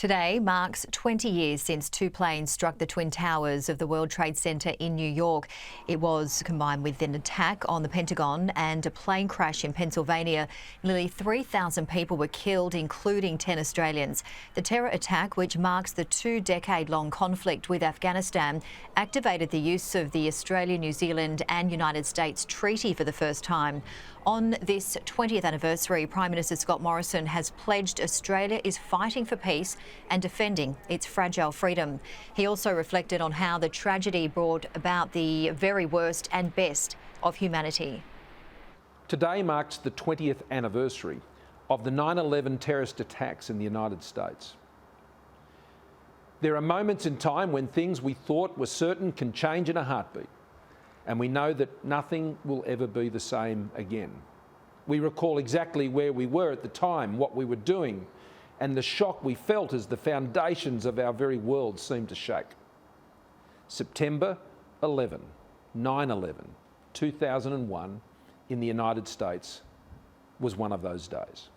Today marks 20 years since two planes struck the Twin Towers of the World Trade Center in New York. It was combined with an attack on the Pentagon and a plane crash in Pennsylvania. Nearly 3,000 people were killed, including 10 Australians. The terror attack, which marks the two-decade-long conflict with Afghanistan, activated the use of the Australia, New Zealand and United States Treaty for the first time. On this 20th anniversary, Prime Minister Scott Morrison has pledged Australia is fighting for peace and defending its fragile freedom. He also reflected on how the tragedy brought about the very worst and best of humanity. Today marks the 20th anniversary of the 9/11 terrorist attacks in the United States. There are moments in time when things we thought were certain can change in a heartbeat, and we know that nothing will ever be the same again. We recall exactly where we were at the time, what we were doing, and the shock we felt as the foundations of our very world seemed to shake. September 11, 9/11, 2001 in the United States was one of those days.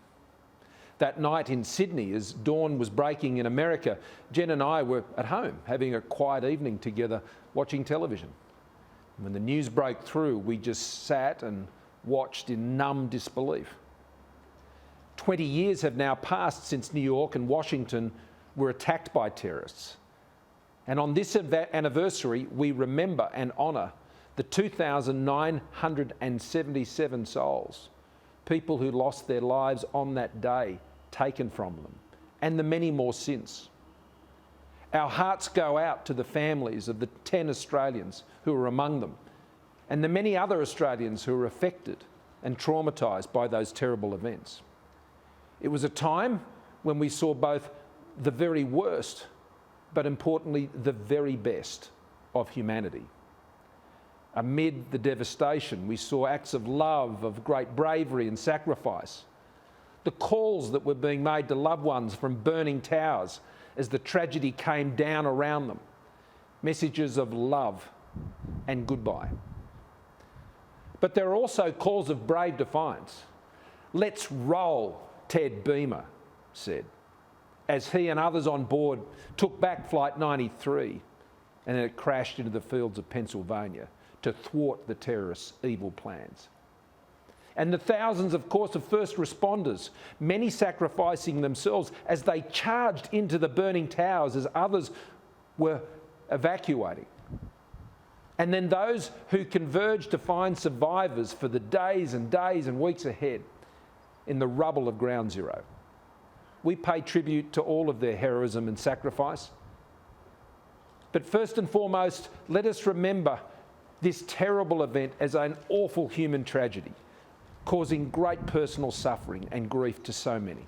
That night in Sydney, as dawn was breaking in America, Jen and I were at home having a quiet evening together watching television. When the news broke through, we just sat and watched in numb disbelief. 20 years have now passed since New York and Washington were attacked by terrorists. And on this anniversary, we remember and honour the 2,977 souls, people who lost their lives on that day, taken from them, and the many more since. Our hearts go out to the families of the 10 Australians who were among them, and the many other Australians who were affected and traumatised by those terrible events. It was a time when we saw both the very worst, but importantly, the very best of humanity. Amid the devastation, we saw acts of love, of great bravery and sacrifice. The calls that were being made to loved ones from burning towers as the tragedy came down around them. Messages of love and goodbye. But there are also calls of brave defiance. "Let's roll," Ted Beamer said, as he and others on board took back Flight 93 and it crashed into the fields of Pennsylvania to thwart the terrorists' evil plans. And the thousands, of course, of first responders, many sacrificing themselves as they charged into the burning towers as others were evacuating. And then those who converged to find survivors for the days and days and weeks ahead in the rubble of Ground Zero. We pay tribute to all of their heroism and sacrifice. But first and foremost, let us remember this terrible event as an awful human tragedy, causing great personal suffering and grief to so many.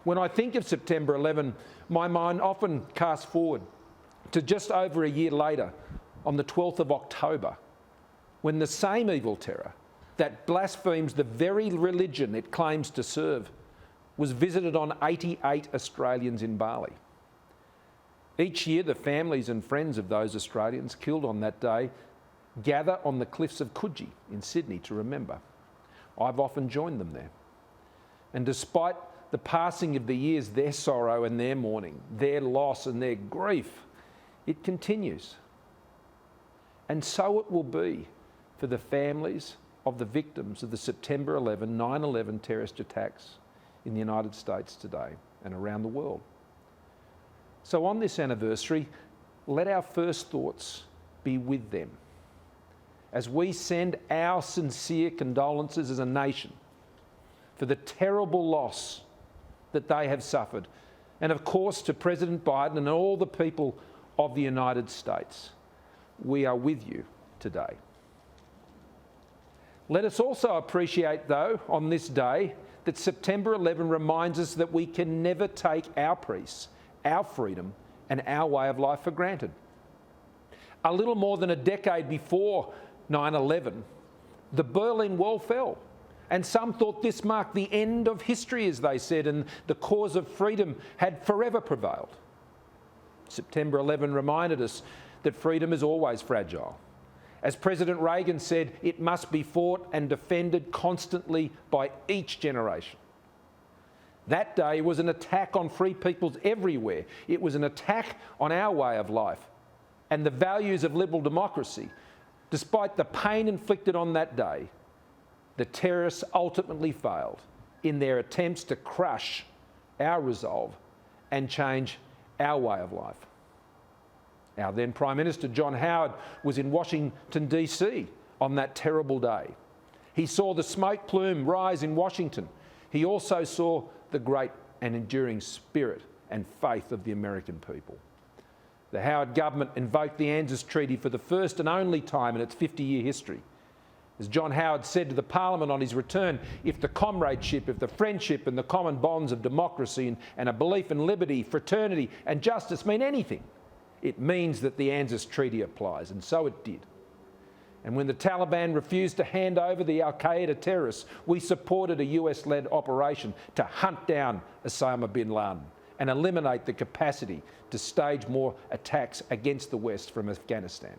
When I think of September 11, my mind often casts forward to just over a year later, on the 12th of October, when the same evil terror that blasphemes the very religion it claims to serve was visited on 88 Australians in Bali. Each year, the families and friends of those Australians killed on that day gather on the cliffs of Coogee in Sydney to remember. I've often joined them there. And despite the passing of the years, their sorrow and their mourning, their loss and their grief, it continues. And so it will be for the families of the victims of the September 11, 9/11 terrorist attacks in the United States today and around the world. So on this anniversary, let our first thoughts be with them as we send our sincere condolences as a nation for the terrible loss that they have suffered, and of course to President Biden and all the people of the United States. We are with you today. Let us also appreciate, though, on this day, that September 11 reminds us that we can never take our peace, our freedom, and our way of life for granted. A little more than a decade before 9/11, the Berlin Wall fell, and some thought this marked the end of history, as they said, and the cause of freedom had forever prevailed. September 11 reminded us that freedom is always fragile. As President Reagan said, it must be fought and defended constantly by each generation. That day was an attack on free peoples everywhere. It was an attack on our way of life and the values of liberal democracy. Despite the pain inflicted on that day, the terrorists ultimately failed in their attempts to crush our resolve and change our way of life. Our then Prime Minister, John Howard, was in Washington, D.C. on that terrible day. He saw the smoke plume rise in Washington. He also saw the great and enduring spirit and faith of the American people. The Howard government invoked the ANZUS Treaty for the first and only time in its 50-year history. As John Howard said to the Parliament on his return, if the comradeship, if the friendship and the common bonds of democracy and a belief in liberty, fraternity and justice mean anything, it means that the ANZUS Treaty applies, and so it did. And when the Taliban refused to hand over the al-Qaeda terrorists, we supported a US-led operation to hunt down Osama bin Laden and eliminate the capacity to stage more attacks against the West from Afghanistan.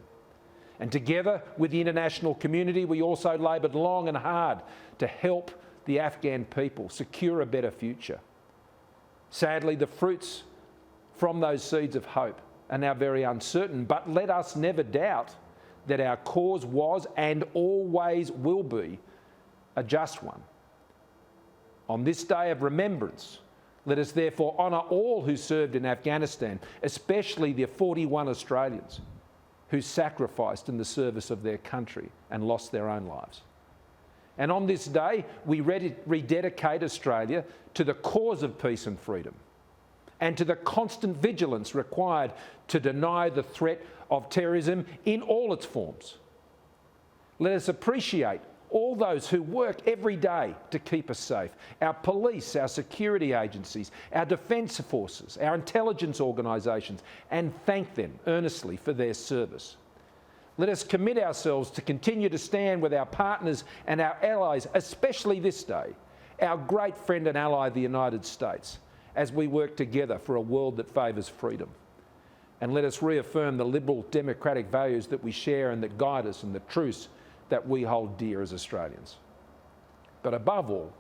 And together with the international community, we also laboured long and hard to help the Afghan people secure a better future. Sadly, the fruits from those seeds of hope are now very uncertain, but let us never doubt that our cause was and always will be a just one. On this day of remembrance, let us therefore honour all who served in Afghanistan, especially the 41 Australians who sacrificed in the service of their country and lost their own lives. And on this day, we rededicate Australia to the cause of peace and freedom and to the constant vigilance required to deny the threat of terrorism in all its forms. Let us appreciate all those who work every day to keep us safe, our police, our security agencies, our defence forces, our intelligence organisations, and thank them earnestly for their service. Let us commit ourselves to continue to stand with our partners and our allies, especially this day, our great friend and ally, the United States, as we work together for a world that favours freedom. And let us reaffirm the liberal democratic values that we share and that guide us and the truths that we hold dear as Australians. But above all,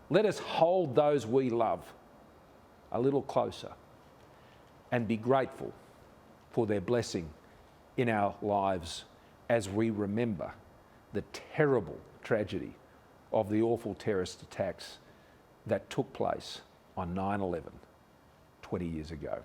let us hold those we love a little closer and be grateful for their blessing in our lives as we remember the terrible tragedy of the awful terrorist attacks that took place on 9/11 20 years ago.